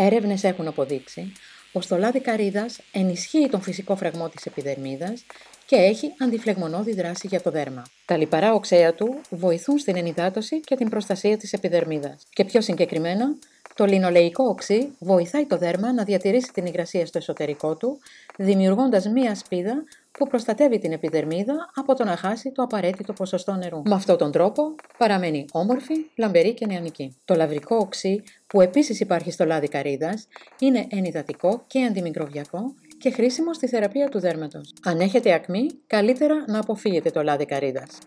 Έρευνες έχουν αποδείξει πως το λάδι καρύδας ενισχύει τον φυσικό φραγμό της επιδερμίδας και έχει αντιφλεγμονώδη δράση για το δέρμα. Τα λιπαρά οξέα του βοηθούν στην ενυδάτωση και την προστασία της επιδερμίδας. Και πιο συγκεκριμένα, το λινολεϊκό οξύ βοηθάει το δέρμα να διατηρήσει την υγρασία στο εσωτερικό του, δημιουργώντας μία σπίδα που προστατεύει την επιδερμίδα από το να χάσει το απαραίτητο ποσοστό νερού. Με αυτόν τον τρόπο παραμένει όμορφη, λαμπερή και νεανική. Το λαυρικό οξύ, που επίσης υπάρχει στο λάδι καρύδας, είναι ενυδατικό και αντιμικροβιακό και χρήσιμο στη θεραπεία του δέρματος. Αν έχετε ακμή, καλύτερα να αποφύγετε το λάδι καρύδας.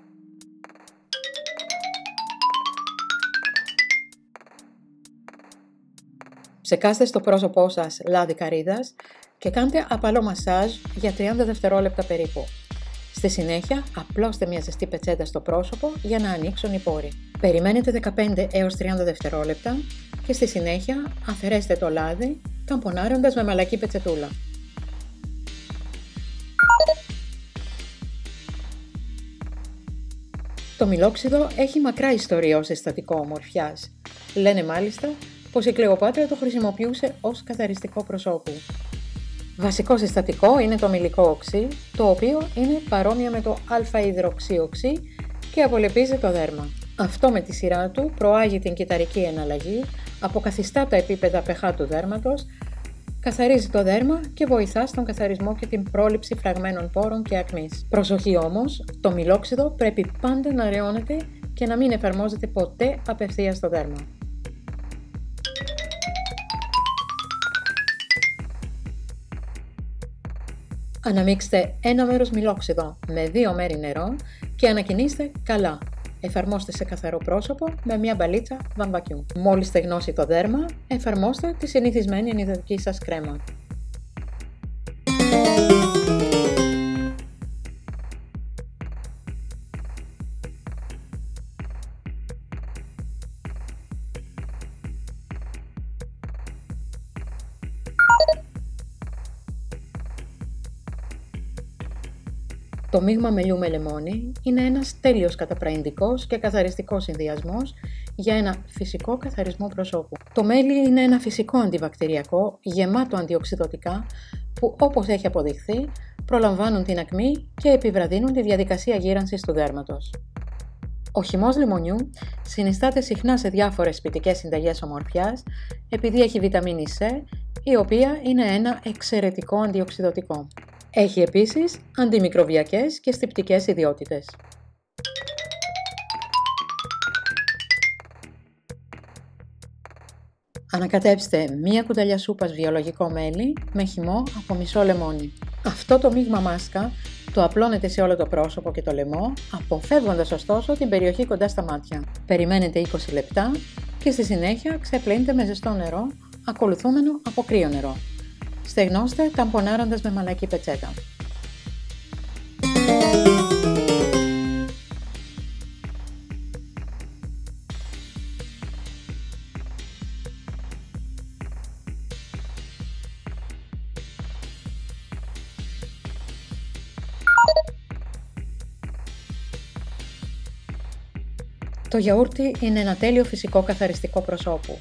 Ψεκάστε στο πρόσωπό σας λάδι καρύδας και κάντε απαλό μασάζ για 30 δευτερόλεπτα περίπου. Στη συνέχεια, απλώστε μια ζεστή πετσέτα στο πρόσωπο για να ανοίξουν οι πόροι. Περιμένετε 15 έως 30 δευτερόλεπτα και στη συνέχεια αφαιρέστε το λάδι, ταμπονάροντας με μαλακή πετσετούλα. Το μιλόξιδο έχει μακρά ιστορία ως συστατικό ομορφιάς. Λένε μάλιστα πως η Κλεοπάτρα το χρησιμοποιούσε ως καθαριστικό προσώπου. Βασικό συστατικό είναι το μυλικό οξύ, το οποίο είναι παρόμοιο με το α-υδροξύ οξύ και απολεπίζει το δέρμα. Αυτό με τη σειρά του προάγει την κυταρική εναλλαγή, αποκαθιστά τα επίπεδα pH του δέρματος, καθαρίζει το δέρμα και βοηθά στον καθαρισμό και την πρόληψη φραγμένων πόρων και ακμής. Προσοχή όμως, το μιλόξιδο πρέπει πάντα να ρεώνεται και να μην εφαρμόζεται ποτέ απευθείας στο δέρμα. Αναμίξτε ένα μέρος μιλόξιδο με 2 μέρη νερό και ανακοινήστε καλά. Εφαρμόστε σε καθαρό πρόσωπο με μια μπαλίτσα βαμβακιού. Μόλις στεγνώσει το δέρμα, εφαρμόστε τη συνηθισμένη ενυδατική σας κρέμα. Το μείγμα μελιού με λεμόνι είναι ένας τέλειος καταπραϊντικός και καθαριστικός συνδυασμός για ένα φυσικό καθαρισμό προσώπου. Το μέλι είναι ένα φυσικό αντιβακτηριακό γεμάτο αντιοξυδωτικά που, όπως έχει αποδειχθεί, προλαμβάνουν την ακμή και επιβραδύνουν τη διαδικασία γύρανσης του δέρματος. Ο χυμός λεμονιού συνιστάται συχνά σε διάφορες σπιτικές συνταγές ομορφιάς επειδή έχει βιταμίνη C, η οποία είναι ένα εξαιρετικό αντιοξυδωτικό. Έχει επίσης αντιμικροβιακές και στιπτικές ιδιότητες. Ανακατέψτε μία κουταλιά σούπας βιολογικό μέλι με χυμό από μισό λεμόνι. Αυτό το μείγμα μάσκα το απλώνετε σε όλο το πρόσωπο και το λαιμό, αποφεύγοντας ωστόσο την περιοχή κοντά στα μάτια. Περιμένετε 20 λεπτά και στη συνέχεια ξεπλύνετε με ζεστό νερό, ακολουθούμενο από κρύο νερό. Στεγνώστε ταμπονάροντας με μαλακή πετσέτα. Το γιαούρτι είναι ένα τέλειο φυσικό καθαριστικό προσώπου.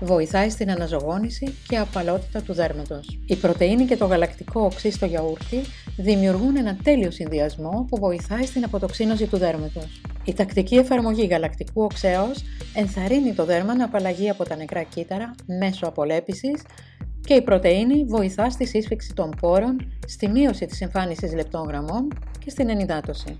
Βοηθάει στην αναζωογόνηση και απαλότητα του δέρματος. Η πρωτεΐνη και το γαλακτικό οξύ στο γιαούρτι δημιουργούν ένα τέλειο συνδυασμό που βοηθάει στην αποτοξίνωση του δέρματος. Η τακτική εφαρμογή γαλακτικού οξέως ενθαρρύνει το δέρμα να απαλλαγεί από τα νεκρά κύτταρα μέσω απολέπισης και η πρωτεΐνη βοηθά στη σύσφυξη των πόρων, στη μείωση της εμφάνισης λεπτών γραμμών και στην ενυδάτωση.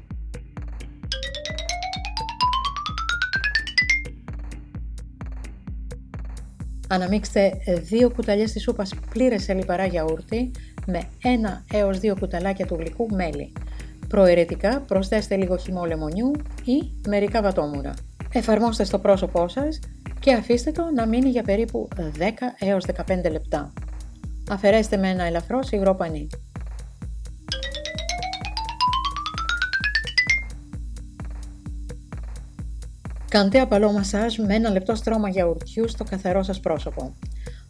Αναμίξτε 2 κουταλιές της σούπας πλήρες σε λιπαρά γιαούρτι με 1 έως 2 κουταλάκια του γλυκού μέλι. Προαιρετικά προσθέστε λίγο χυμό λεμονιού ή μερικά βατόμουρα. Εφαρμόστε στο πρόσωπό σας και αφήστε το να μείνει για περίπου 10 έως 15 λεπτά. Αφαιρέστε με ένα ελαφρώς υγρό πανί. Κάντε απαλό μασάζ με 1 λεπτό στρώμα γιαουρτιού στο καθαρό σας πρόσωπο.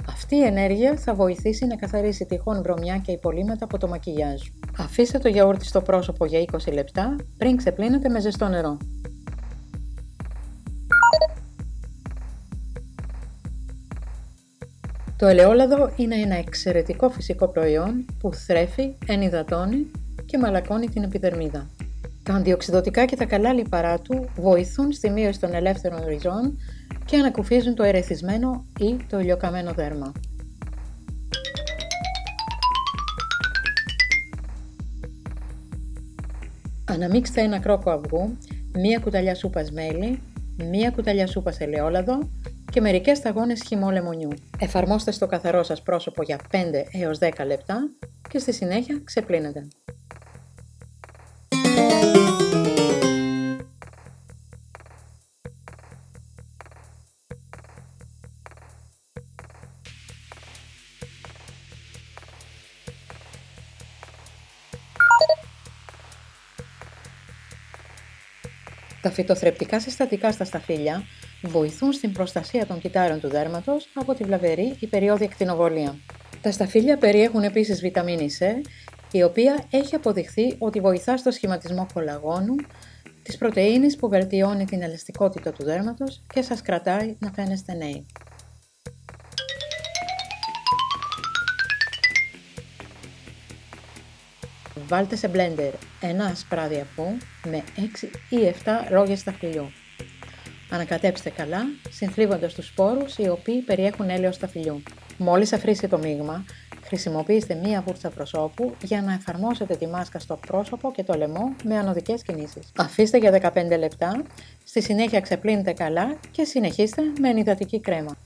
Αυτή η ενέργεια θα βοηθήσει να καθαρίσει τυχόν βρωμιά και υπολείμματα από το μακιγιάζ. Αφήστε το γιαούρτι στο πρόσωπο για 20 λεπτά πριν ξεπλύνετε με ζεστό νερό. Το ελαιόλαδο είναι ένα εξαιρετικό φυσικό προϊόν που θρέφει, ενυδατώνει και μαλακώνει την επιδερμίδα. Τα αντιοξυδωτικά και τα καλά λιπαρά του βοηθούν στη μείωση των ελεύθερων ριζών και ανακουφίζουν το ερεθισμένο ή το ηλιοκαμμένο δέρμα. Αναμίξτε ένα κρόκο αυγού, μία κουταλιά σούπας μέλι, μία κουταλιά σούπας ελαιόλαδο και μερικές σταγόνες χυμό λεμονιού. Εφαρμόστε στο καθαρό σας πρόσωπο για 5 έως 10 λεπτά και στη συνέχεια ξεπλύνετε. Τα φυτοθρεπτικά συστατικά στα σταφύλια βοηθούν στην προστασία των κυτάρων του δέρματος από τη βλαβερή ή περιόδια ακτινοβολία. Τα σταφύλια περιέχουν επίσης βιταμίνη C, η οποία έχει αποδειχθεί ότι βοηθά στο σχηματισμό κολαγόνου, της πρωτεΐνης που βελτιώνει την ελαστικότητα του δέρματος και σας κρατάει να φαίνεστε νέοι. Βάλτε σε μπλέντερ ένα ασπράδι αυγού με 6 ή 7 ρόγες σταφυλιού. Ανακατέψτε καλά, συνθλίβοντας τους σπόρους οι οποίοι περιέχουν έλαιο σταφυλιού. Μόλις αφρίσει το μείγμα, χρησιμοποιήστε μία βούρτσα προσώπου για να εφαρμόσετε τη μάσκα στο πρόσωπο και το λαιμό με ανωδικές κινήσεις. Αφήστε για 15 λεπτά, στη συνέχεια ξεπλύνετε καλά και συνεχίστε με ενυδατική κρέμα.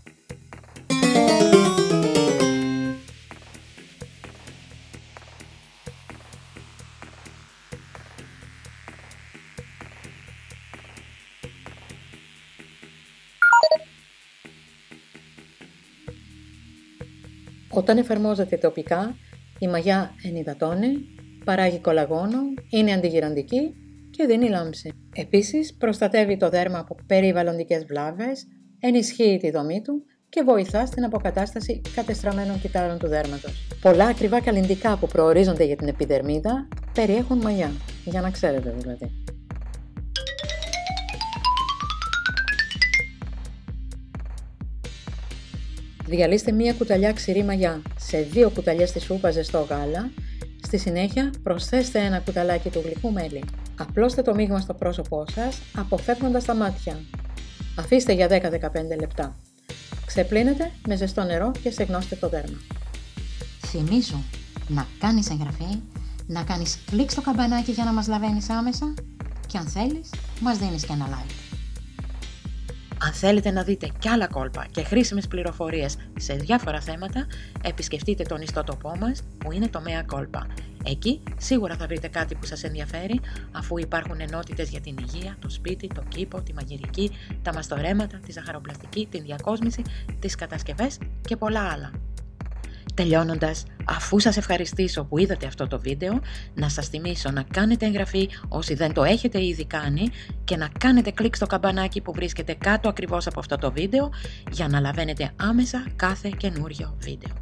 Όταν εφαρμόζεται τοπικά, η μαγιά ενυδατώνει, παράγει κολαγόνο, είναι αντιγυραντική και δίνει λάμψη. Επίσης, προστατεύει το δέρμα από περιβαλλοντικές βλάβες, ενισχύει τη δομή του και βοηθά στην αποκατάσταση κατεστραμμένων κυτάρων του δέρματος. Πολλά ακριβά καλλυντικά που προορίζονται για την επιδερμίδα περιέχουν μαγιά, για να ξέρετε δηλαδή. Διαλύστε μία κουταλιά ξηρή μαγιά σε 2 κουταλιές της σούπα ζεστό γάλα. Στη συνέχεια προσθέστε ένα κουταλάκι του γλυκού μέλι. Απλώστε το μείγμα στο πρόσωπό σας, αποφεύγοντας τα μάτια. Αφήστε για 10-15 λεπτά. Ξεπλύνετε με ζεστό νερό και στεγνώστε το δέρμα. Θυμίζω να κάνεις εγγραφή, να κάνεις κλικ στο καμπανάκι για να μας λαβαίνεις άμεσα και αν θέλεις, μας δίνεις και ένα like. Αν θέλετε να δείτε κι άλλα κόλπα και χρήσιμες πληροφορίες σε διάφορα θέματα, επισκεφτείτε τον ιστότοπό μας που είναι το Mea Culpa. Εκεί σίγουρα θα βρείτε κάτι που σας ενδιαφέρει, αφού υπάρχουν ενότητες για την υγεία, το σπίτι, το κήπο, τη μαγειρική, τα μαστορέματα, τη ζαχαροπλαστική, την διακόσμηση, τις κατασκευές και πολλά άλλα. Τελειώνοντας, αφού σας ευχαριστήσω που είδατε αυτό το βίντεο, να σας θυμίσω να κάνετε εγγραφή όσοι δεν το έχετε ήδη κάνει και να κάνετε κλικ στο καμπανάκι που βρίσκεται κάτω ακριβώς από αυτό το βίντεο για να λαβαίνετε άμεσα κάθε καινούριο βίντεο.